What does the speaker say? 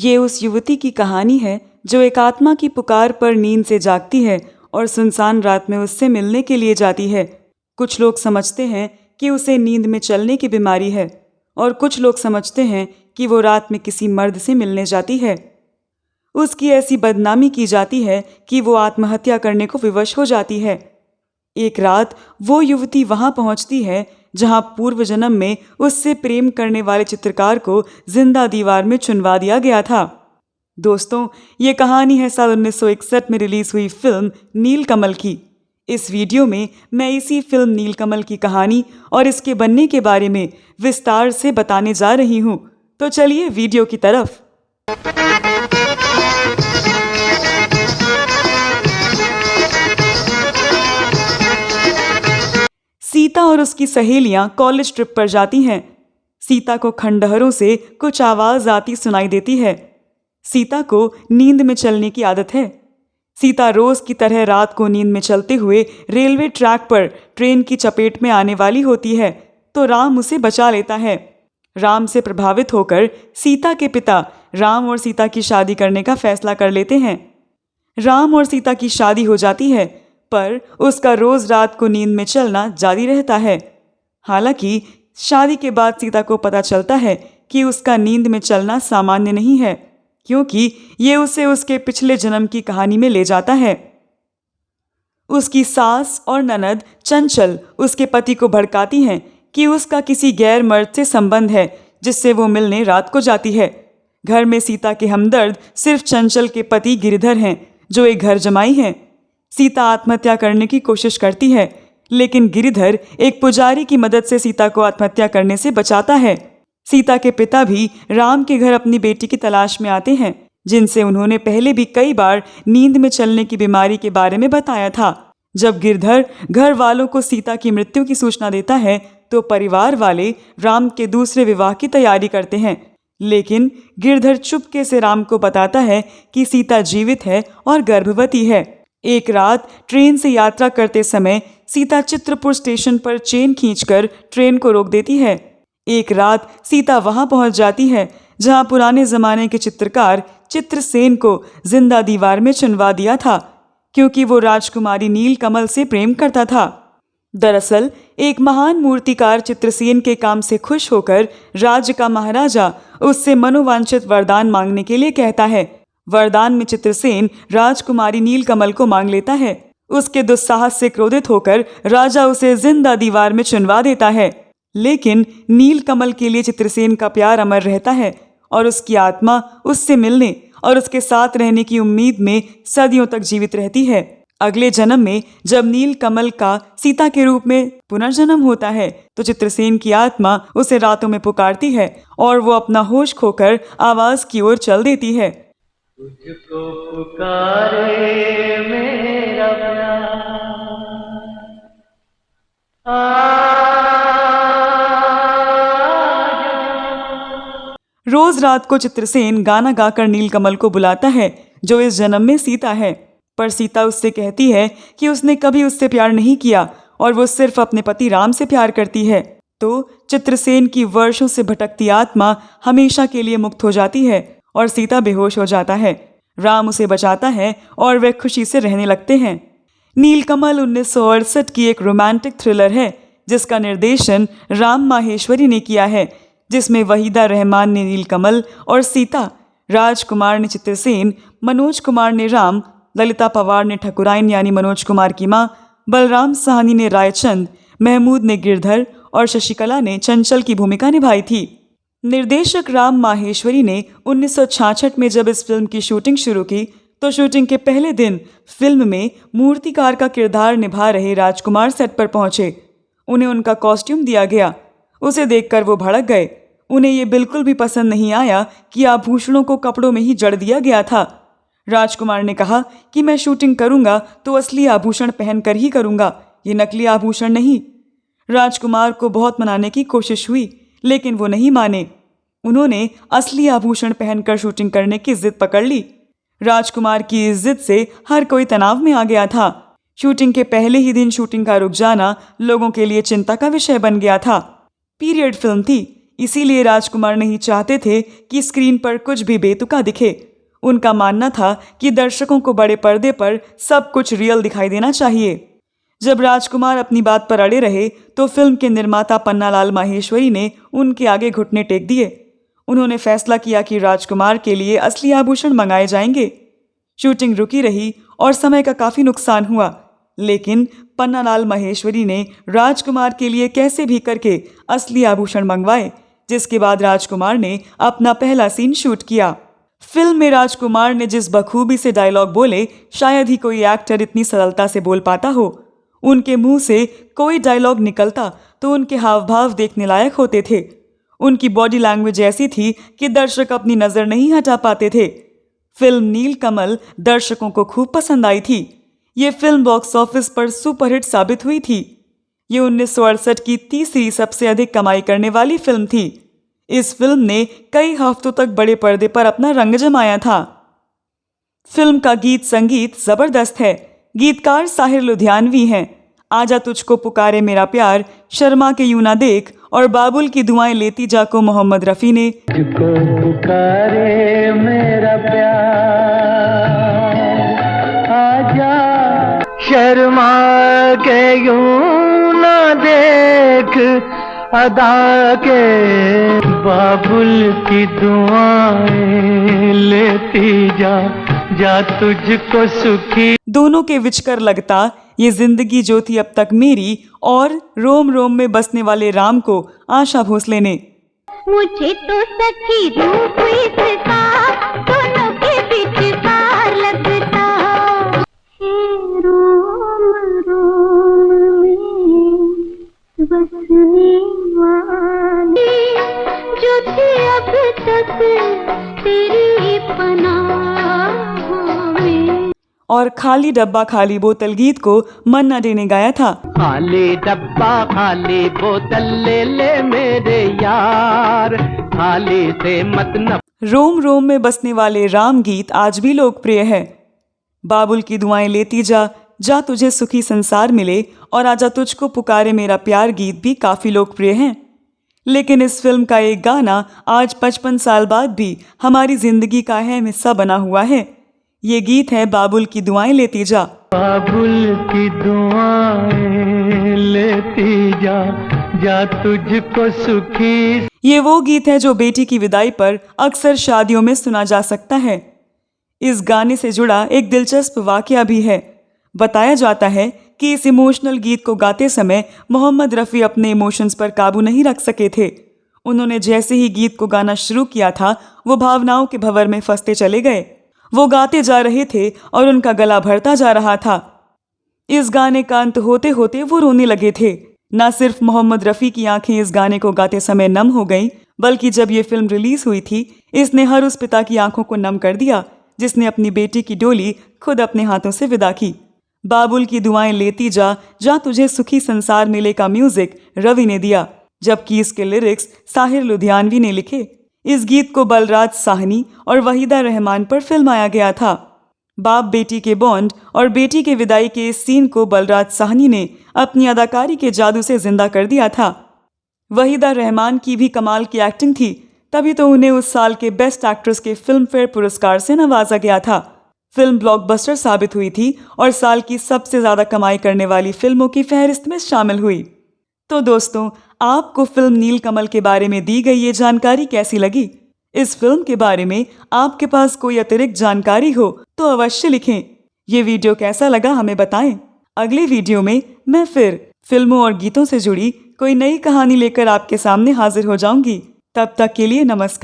ये उस युवती की कहानी है जो एक आत्मा की पुकार पर नींद से जागती है और सुनसान रात में उससे मिलने के लिए जाती है। कुछ लोग समझते हैं कि उसे नींद में चलने की बीमारी है और कुछ लोग समझते हैं कि वो रात में किसी मर्द से मिलने जाती है। उसकी ऐसी बदनामी की जाती है कि वो आत्महत्या करने को विवश हो जाती है। एक रात वो युवती वहां पहुंचती है जहां पूर्व जन्म में उससे प्रेम करने वाले चित्रकार को जिंदा दीवार में चुनवा दिया गया था। दोस्तों, ये कहानी है साल 1961 में रिलीज हुई फिल्म नीलकमल की। इस वीडियो में मैं इसी फिल्म नीलकमल की कहानी और इसके बनने के बारे में विस्तार से बताने जा रही हूँ। तो चलिए वीडियो की तरफ। सीता और उसकी सहेलियां कॉलेज ट्रिप पर जाती हैं। सीता को खंडहरों से कुछ आवाज आती सुनाई देती है। सीता को नींद में चलने की आदत है। सीता रोज की तरह रात को नींद में चलते हुए रेलवे ट्रैक पर ट्रेन की चपेट में आने वाली होती है तो राम उसे बचा लेता है। राम से प्रभावित होकर सीता के पिता राम और सीता की शादी करने का फैसला कर लेते हैं। राम और सीता की शादी हो जाती है, पर उसका रोज रात को नींद में चलना जारी रहता है। हालांकि शादी के बाद सीता को पता चलता है कि उसका नींद में चलना सामान्य नहीं है, क्योंकि ये उसे उसके पिछले जन्म की कहानी में ले जाता है। उसकी सास और ननद चंचल उसके पति को भड़काती हैं कि उसका किसी गैर मर्द से संबंध है जिससे वो मिलने रात को जाती है। घर में सीता के हमदर्द सिर्फ चंचल के पति गिरिधर हैं, जो एक घर जमाई हैं। सीता आत्महत्या करने की कोशिश करती है, लेकिन गिरिधर एक पुजारी की मदद से सीता को आत्महत्या करने से बचाता है। सीता के पिता भी राम के घर अपनी बेटी की तलाश में आते हैं, जिनसे उन्होंने पहले भी कई बार नींद में चलने की बीमारी के बारे में बताया था। जब गिरधर घर वालों को सीता की मृत्यु की सूचना देता है तो परिवार वाले राम के दूसरे विवाह की तैयारी करते हैं, लेकिन गिरधर चुपके से राम को बताता है कि सीता जीवित है और गर्भवती है। एक रात ट्रेन से यात्रा करते समय सीता चित्रपुर स्टेशन पर चेन खींचकर ट्रेन को रोक देती है। एक रात सीता वहां पहुंच जाती है जहां पुराने जमाने के चित्रकार चित्रसेन को जिंदा दीवार में चुनवा दिया था, क्योंकि वो राजकुमारी नीलकमल से प्रेम करता था। दरअसल एक महान मूर्तिकार चित्रसेन के काम से खुश होकर राज्य का महाराजा उससे मनोवांछित वरदान मांगने के लिए कहता है। वरदान में चित्रसेन राजकुमारी नीलकमल को मांग लेता है। उसके दुस्साहस से क्रोधित होकर राजा उसे जिंदा दीवार में चुनवा देता है, लेकिन नीलकमल के लिए चित्रसेन का प्यार अमर रहता है और उसकी आत्मा उससे मिलने और उसके साथ रहने की उम्मीद में सदियों तक जीवित रहती है। अगले जन्म में जब नीलकमल का सीता के रूप में पुनर्जन्म होता है तो चित्रसेन की आत्मा उसे रातों में पुकारती है और वो अपना होश खोकर आवाज की ओर चल देती है। तुझको पुकारे मेरा प्यार, रोज रात को चित्रसेन गाना गाकर नीलकमल को बुलाता है, जो इस जन्म में सीता है। पर सीता उससे कहती है कि उसने कभी उससे प्यार नहीं किया और वो सिर्फ अपने पति राम से प्यार करती है। तो चित्रसेन की वर्षों से भटकती आत्मा हमेशा के लिए मुक्त हो जाती है और सीता बेहोश हो जाता है। राम उसे बचाता है और वे खुशी से रहने लगते हैं। नीलकमल 1968 की एक रोमांटिक थ्रिलर है जिसका निर्देशन राम माहेश्वरी ने किया है, जिसमें वहीदा रहमान ने नीलकमल और सीता, राजकुमार ने चित्रसेन, मनोज कुमार ने राम, ललिता पवार ने ठकुराइन यानी मनोज कुमार की माँ, बलराम साहनी ने रायचंद, महमूद ने गिरधर और शशिकला ने चंचल की भूमिका निभाई थी। निर्देशक राम माहेश्वरी ने 1966 में जब इस फिल्म की शूटिंग शुरू की तो शूटिंग के पहले दिन फिल्म में मूर्तिकार का किरदार निभा रहे राजकुमार सेट पर पहुंचे। उन्हें उनका कॉस्ट्यूम दिया गया। उसे देखकर वो भड़क गए। उन्हें ये बिल्कुल भी पसंद नहीं आया कि आभूषणों को कपड़ों में ही जड़ दिया गया था। राजकुमार ने कहा कि मैं शूटिंग करूंगा तो असली आभूषण पहनकर ही करूंगा, ये नकली आभूषण नहीं। राजकुमार को बहुत मनाने की कोशिश हुई, लेकिन वो नहीं माने। उन्होंने असली आभूषण पहनकर शूटिंग करने की जिद पकड़ ली। राजकुमार की इस जिद से हर कोई तनाव में आ गया था। शूटिंग के पहले ही दिन शूटिंग का रुक जाना लोगों के लिए चिंता का विषय बन गया था। पीरियड फिल्म थी, इसीलिए राजकुमार नहीं चाहते थे कि स्क्रीन पर कुछ भी बेतुका दिखे। उनका मानना था कि दर्शकों को बड़े पर्दे पर सब कुछ रियल दिखाई देना चाहिए। जब राजकुमार अपनी बात पर अड़े रहे तो फिल्म के निर्माता पन्नालाल माहेश्वरी ने उनके आगे घुटने टेक दिए। उन्होंने फैसला किया कि राजकुमार के लिए असली आभूषण मंगाए जाएंगे। शूटिंग रुकी रही और समय का काफ़ी नुकसान हुआ, लेकिन पन्नालाल माहेश्वरी ने राजकुमार के लिए कैसे भी करके असली आभूषण मंगवाए, जिसके बाद राजकुमार ने अपना पहला सीन शूट किया। फिल्म में राजकुमार ने जिस बखूबी से डायलॉग बोले, शायद ही कोई एक्टर इतनी सरलता से बोल पाता हो। उनके मुंह से कोई डायलॉग निकलता तो उनके हाव भाव देखने लायक होते थे। उनकी बॉडी लैंग्वेज ऐसी थी कि दर्शक अपनी नज़र नहीं हटा पाते थे। फिल्म नीलकमल दर्शकों को खूब पसंद आई थी। ये फिल्म बॉक्स ऑफिस पर सुपरहिट साबित हुई थी। ये 1968 की तीसरी सबसे अधिक कमाई करने वाली फिल्म थी। इस फिल्म ने कई हफ्तों तक बड़े पर्दे पर अपना रंग जमाया था। फिल्म का गीत संगीत जबरदस्त है। गीतकार साहिर लुधियानवी हैं। आजा तुझको पुकारे मेरा प्यार शर्मा के यूं ना देख और बाबुल की दुआएं लेती जा को मोहम्मद रफ़ी ने, तुझको पुकारे मेरा प्यार आजा शर्मा के यूं ना देख अदा के बाबुल की दुआएं लेती जा जा तुझको सुखी। दोनों के विचकर लगता ये जिंदगी जो थी अब तक मेरी और रोम रोम में बसने वाले राम को आशा भोसले ने, मुझे तो सखी रूप इसका दोनों के बीच पार लगता है। रोम रोम में बसने वाली जो थी अब तक तेरी पनाह में। और खाली डब्बा खाली बोतल गीत को मन्ना डे ने गाया था। खाली डब्बा खाली बोतल ले ले मेरे यार खाली से मत न। रोम रोम में बसने वाले राम गीत आज भी लोकप्रिय है। बाबुल की दुआएं लेती जा जा तुझे सुखी संसार मिले और आजा तुझको पुकारे मेरा प्यार गीत भी काफ़ी लोकप्रिय हैं। लेकिन इस फिल्म का एक गाना आज 55 साल बाद भी हमारी ज़िंदगी का अहम हिस्सा बना हुआ है। ये गीत है बाबुल की दुआएं लेती जा। बाबुल की दुआएं लेती जा जा तुझको सुखी। ये वो गीत है जो बेटी की विदाई पर अक्सर शादियों में सुना जा सकता है। इस गाने से जुड़ा एक दिलचस्प वाकया भी है। बताया जाता है कि इस इमोशनल गीत को गाते समय मोहम्मद रफ़ी अपने इमोशंस पर काबू नहीं रख सके थे। उन्होंने जैसे ही गीत को गाना शुरू किया था, वो भावनाओं के भंवर में फंसते चले गए। वो गाते जा रहे थे और उनका गला भरता जा रहा था। इस गाने का अंत होते होते वो रोने लगे थे। न सिर्फ मोहम्मद रफ़ी की आंखें इस गाने को गाते समय नम हो गईं, बल्कि जब ये फिल्म रिलीज हुई थी, इसने हर उस पिता की आंखों को नम कर दिया जिसने अपनी बेटी की डोली खुद अपने हाथों से विदा की। बाबुल की दुआएं लेती जा जा तुझे सुखी संसार मिले का म्यूजिक रवि ने दिया, जबकि इसके लिरिक्स साहिर लुधियानवी ने लिखे। इस गीत को बलराज साहनी और वहीदा रहमान पर फिल्माया गया था। बाप बेटी के बॉन्ड और बेटी के विदाई के इस सीन को बलराज साहनी ने अपनी अदाकारी के जादू से जिंदा कर दिया था। वहीदा रहमान की भी कमाल की एक्टिंग थी, तभी तो उन्हें उस साल के बेस्ट एक्ट्रेस के फिल्म फेयर पुरस्कार से नवाजा गया था। फिल्म ब्लॉकबस्टर साबित हुई थी और साल की सबसे ज़्यादा कमाई करने वाली फिल्मों की फहरिस्त में शामिल हुई। तो दोस्तों, आपको फिल्म नीलकमल के बारे में दी गई ये जानकारी कैसी लगी? इस फिल्म के बारे में आपके पास कोई अतिरिक्त जानकारी हो तो अवश्य लिखें। ये वीडियो कैसा लगा हमें बताएं। अगले वीडियो में मैं फिर फिल्मों और गीतों से जुड़ी कोई नई कहानी लेकर आपके सामने हाजिर हो जाऊंगी। तब तक के लिए नमस्कार।